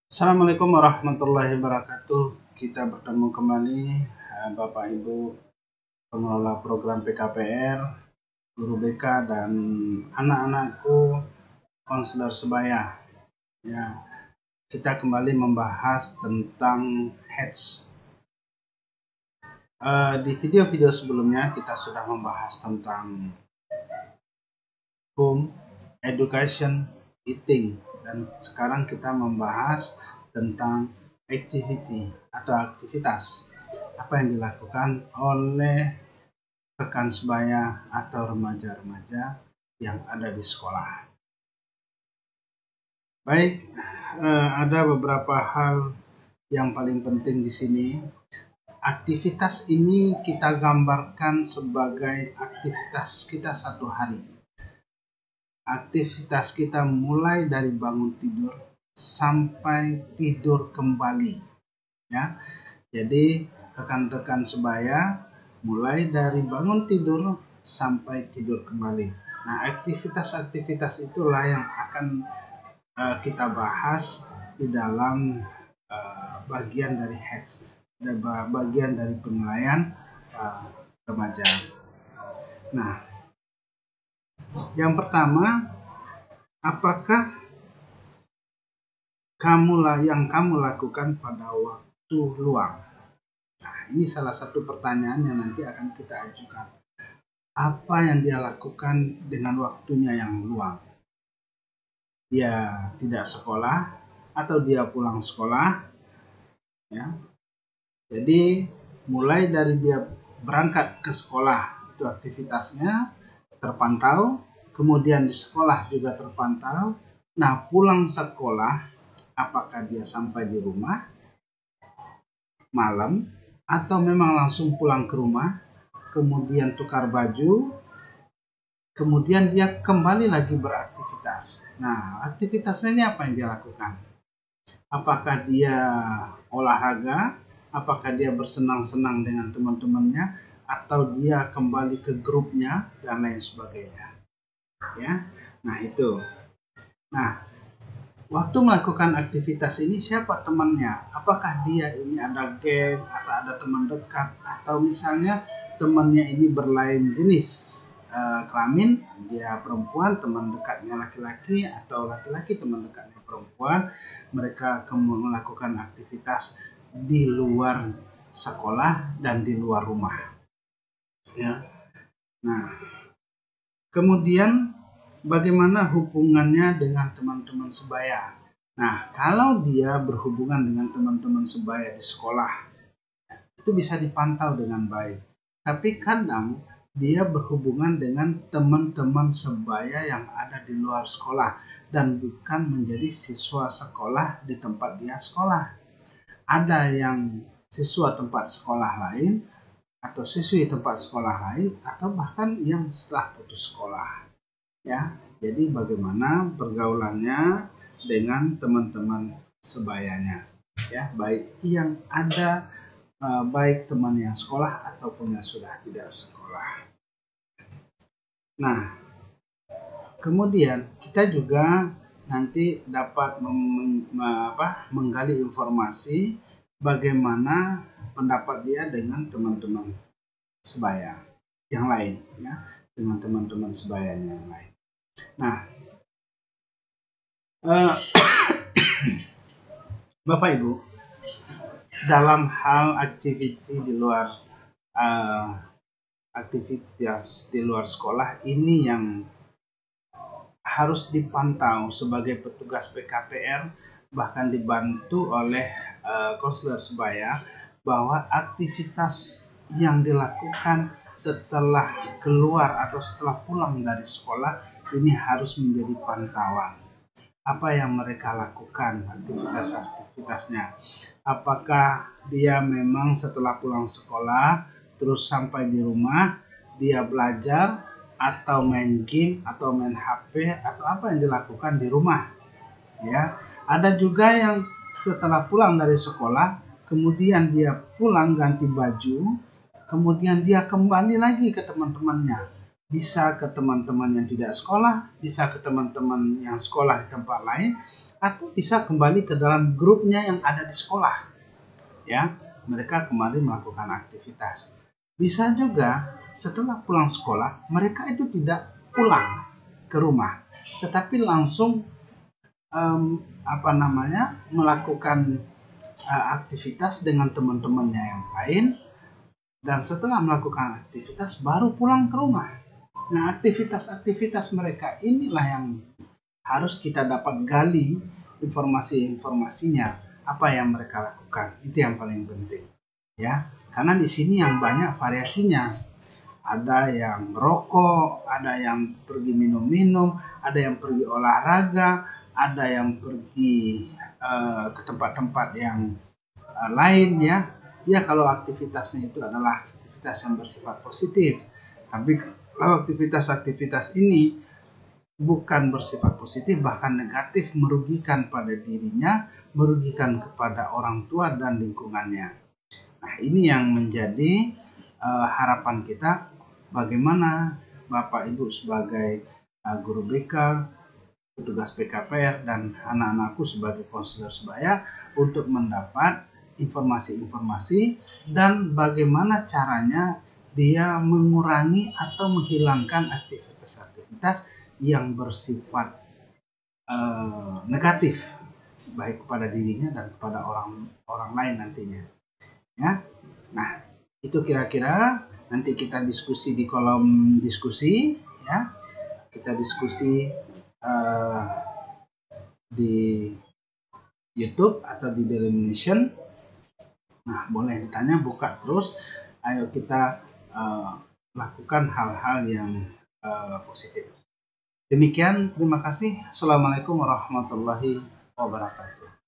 Assalamualaikum warahmatullahi wabarakatuh. Kita bertemu kembali Bapak Ibu pengelola program PKPR, guru BK dan anak-anakku konselor sebaya. Ya, kita kembali membahas tentang HETS. Di video-video sebelumnya kita sudah membahas tentang home, education, eating, dan sekarang kita membahas tentang activity atau aktivitas apa yang dilakukan oleh rekan sebaya atau remaja-remaja yang ada di sekolah. Baik, ada beberapa hal yang paling penting di sini. Aktivitas ini kita gambarkan sebagai aktivitas kita satu hari. Aktivitas kita mulai dari bangun tidur sampai tidur kembali, ya. Jadi rekan-rekan sebaya mulai dari bangun tidur sampai tidur kembali. Nah, aktivitas-aktivitas itulah yang akan kita bahas di dalam bagian dari HETS, bagian dari penilaian remaja. Nah, yang pertama, apakah yang kamu lakukan pada waktu luang? Nah, ini salah satu pertanyaan yang nanti akan kita ajukan. Apa yang dia lakukan dengan waktunya yang luang? Dia tidak sekolah atau dia pulang sekolah? Ya. Jadi mulai dari dia berangkat ke sekolah itu aktivitasnya terpantau, kemudian di sekolah juga terpantau. Nah, pulang sekolah, apakah dia sampai di rumah malam atau memang langsung pulang ke rumah, kemudian tukar baju, kemudian dia kembali lagi beraktivitas. Nah, aktivitasnya ini apa yang dia lakukan? Apakah dia olahraga? Apakah dia bersenang-senang dengan teman-temannya? Atau dia kembali ke grupnya dan lain sebagainya? Ya, nah itu. Nah, waktu melakukan aktivitas ini siapa temannya? Apakah dia ini ada geng atau ada teman dekat, atau misalnya temannya ini berlain jenis kelamin, dia perempuan, teman dekatnya laki-laki, atau laki-laki teman dekatnya perempuan, mereka akan melakukan aktivitas di luar sekolah dan di luar rumah. Ya. Nah, kemudian bagaimana hubungannya dengan teman-teman sebaya? Nah, kalau dia berhubungan dengan teman-teman sebaya di sekolah, itu bisa dipantau dengan baik. Tapi kadang dia berhubungan dengan teman-teman sebaya yang ada di luar sekolah dan bukan menjadi siswa sekolah di tempat dia sekolah. Ada yang siswa tempat sekolah lain atau siswi tempat sekolah lain, atau bahkan yang setelah putus sekolah. Ya, jadi bagaimana pergaulannya dengan teman-teman sebayanya, ya, baik yang ada baik teman yang sekolah ataupun yang sudah tidak sekolah. Nah, kemudian kita juga nanti dapat menggali informasi bagaimana pendapat dia dengan teman-teman sebaya yang lain, ya, dengan teman-teman sebayanya yang lain. Nah, Bapak Ibu, dalam hal aktivitas di luar sekolah ini yang harus dipantau sebagai petugas PKPR, bahkan dibantu oleh konselor sebaya, bahwa aktivitas yang dilakukan setelah keluar atau setelah pulang dari sekolah ini harus menjadi pantauan. Apa yang mereka lakukan, aktivitas-aktivitasnya. Apakah dia memang setelah pulang sekolah terus sampai di rumah dia belajar atau main game atau main HP atau apa yang dilakukan di rumah? Ya, ada juga yang setelah pulang dari sekolah kemudian dia pulang ganti baju, kemudian dia kembali lagi ke teman-temannya. bisa ke teman-teman yang tidak sekolah, bisa ke teman-teman yang sekolah di tempat lain, atau bisa kembali ke dalam grupnya yang ada di sekolah. Ya, mereka kembali melakukan aktivitas. Bisa juga setelah pulang sekolah, mereka itu tidak pulang ke rumah, tetapi langsung melakukan aktivitas dengan teman-temannya yang lain, dan setelah melakukan aktivitas baru pulang ke rumah. Nah, aktivitas-aktivitas mereka inilah yang harus kita dapat gali informasi-informasinya, apa yang mereka lakukan. Itu yang paling penting, ya. Karena di sini yang banyak variasinya. Ada yang merokok, ada yang pergi minum-minum, ada yang pergi olahraga, ada yang pergi ke tempat-tempat yang lain, ya. Ya, kalau aktivitasnya itu adalah aktivitas yang bersifat positif. Tapi kalau aktivitas-aktivitas ini bukan bersifat positif, bahkan negatif, merugikan pada dirinya, merugikan kepada orang tua dan lingkungannya. Nah, ini yang menjadi harapan kita, bagaimana Bapak Ibu sebagai guru BK, petugas PKPR, dan anak-anakku sebagai konselor sebaya untuk mendapat informasi-informasi dan bagaimana caranya dia mengurangi atau menghilangkan aktivitas-aktivitas yang bersifat negatif, baik kepada dirinya dan kepada orang lain nantinya, ya. Nah, itu kira-kira nanti kita diskusi di kolom diskusi, ya. Kita diskusi di YouTube atau di Daily Nation. Nah, boleh ditanya, buka terus. Ayo kita lakukan hal-hal yang positif. Demikian, terima kasih. Assalamualaikum warahmatullahi wabarakatuh.